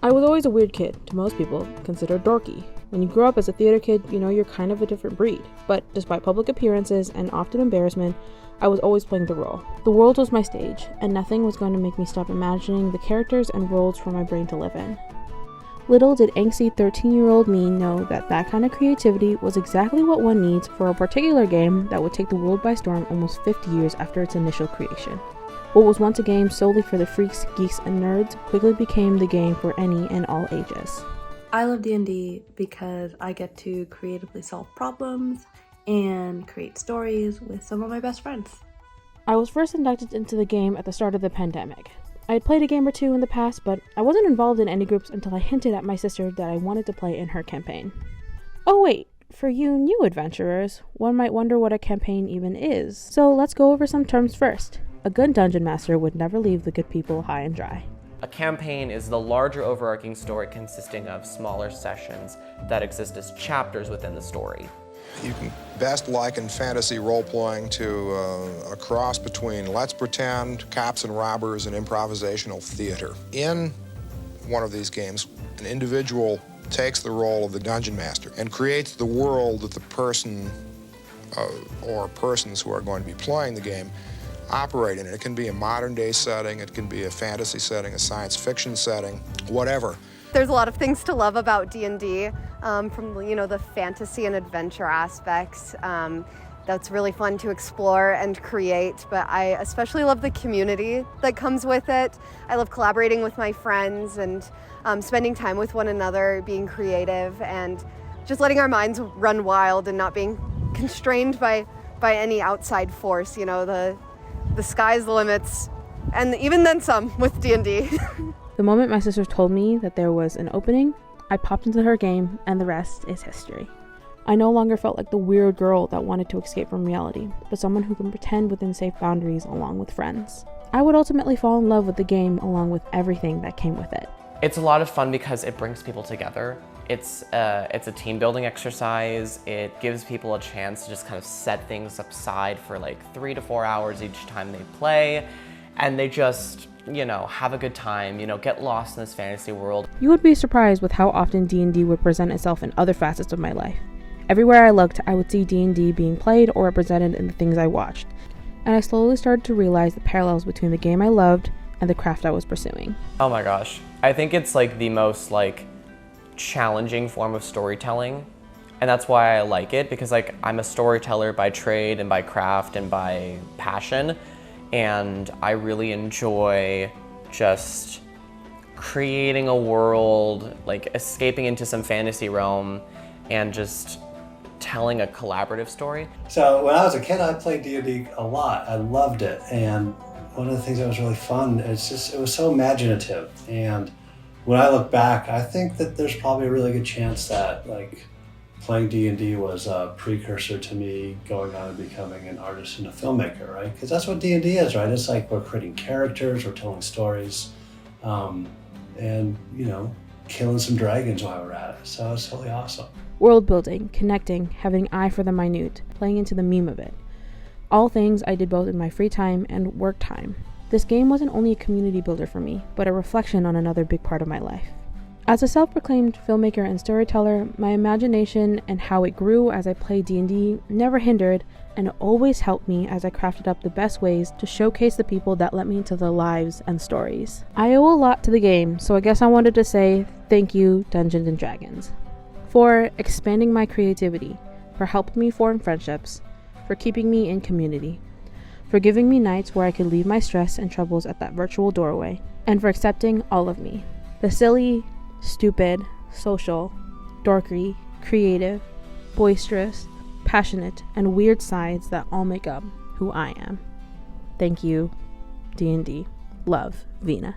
I was always a weird kid, to most people considered dorky. When you grow up as a theater kid, you know you're kind of a different breed. But despite public appearances and often embarrassment, I was always playing the role. The world was my stage, and nothing was going to make me stop imagining the characters and worlds for my brain to live in. Little did angsty 13-year-old me know that that kind of creativity was exactly what one needs for a particular game that would take the world by storm almost 50 years after its initial creation. What was once a game solely for the freaks, geeks, and nerds quickly became the game for any and all ages. I love D&D because I get to creatively solve problems and create stories with some of my best friends. I was first inducted into the game at the start of the pandemic. I had played a game or two in the past, but I wasn't involved in any groups until I hinted at my sister that I wanted to play in her campaign. Oh wait, for you new adventurers, one might wonder what a campaign even is. So let's go over some terms first. A good dungeon master would never leave the good people high and dry. A campaign is the larger overarching story consisting of smaller sessions that exist as chapters within the story. You can best liken fantasy role-playing to a cross between Let's Pretend, Cops and Robbers, and improvisational theater. In one of these games, an individual takes the role of the dungeon master and creates the world that the person or persons who are going to be playing the game operate in. It can be a modern-day setting, it can be a fantasy setting, a science fiction setting, whatever. There's a lot of things to love about D&D, from the fantasy and adventure aspects. That's really fun to explore and create, but I especially love the community that comes with it. I love collaborating with my friends and spending time with one another, being creative, and just letting our minds run wild and not being constrained by any outside force. The sky's the limits, and even then some with D&D. The moment my sister told me that there was an opening, I popped into her game, and the rest is history. I no longer felt like the weird girl that wanted to escape from reality, but someone who can pretend within safe boundaries along with friends. I would ultimately fall in love with the game along with everything that came with it. It's a lot of fun because it brings people together. It's a team building exercise. It gives people a chance to just kind of set things aside for like 3 to 4 hours each time they play, and they just, have a good time, get lost in this fantasy world. You would be surprised with how often D&D would present itself in other facets of my life. Everywhere I looked, I would see D&D being played or represented in the things I watched, and I slowly started to realize the parallels between the game I loved and the craft I was pursuing. Oh my gosh. I think it's like the most challenging form of storytelling, and that's why I like it, because I'm a storyteller by trade and by craft and by passion, and I really enjoy just creating a world, escaping into some fantasy realm and just telling a collaborative story. So when I was a kid, I played D&D a lot. I loved it, and one of the things that was really fun, it was so imaginative. And when I look back, I think that there's probably a really good chance that playing D&D was a precursor to me going on and becoming an artist and a filmmaker, right? Because that's what D&D is, right? It's we're creating characters, we're telling stories, and killing some dragons while we're at it. So it's totally awesome. World building, connecting, having an eye for the minute, playing into the meme of it. All things I did both in my free time and work time. This game wasn't only a community builder for me, but a reflection on another big part of my life. As a self-proclaimed filmmaker and storyteller, my imagination and how it grew as I played D&D never hindered, and always helped me as I crafted up the best ways to showcase the people that let me into their lives and stories. I owe a lot to the game, so I guess I wanted to say thank you, Dungeons & Dragons, for expanding my creativity, for helping me form friendships, for keeping me in community, for giving me nights where I could leave my stress and troubles at that virtual doorway, and for accepting all of me. The silly, stupid, social, dorky, creative, boisterous, passionate, and weird sides that all make up who I am. Thank you, D&D. Love, Vina.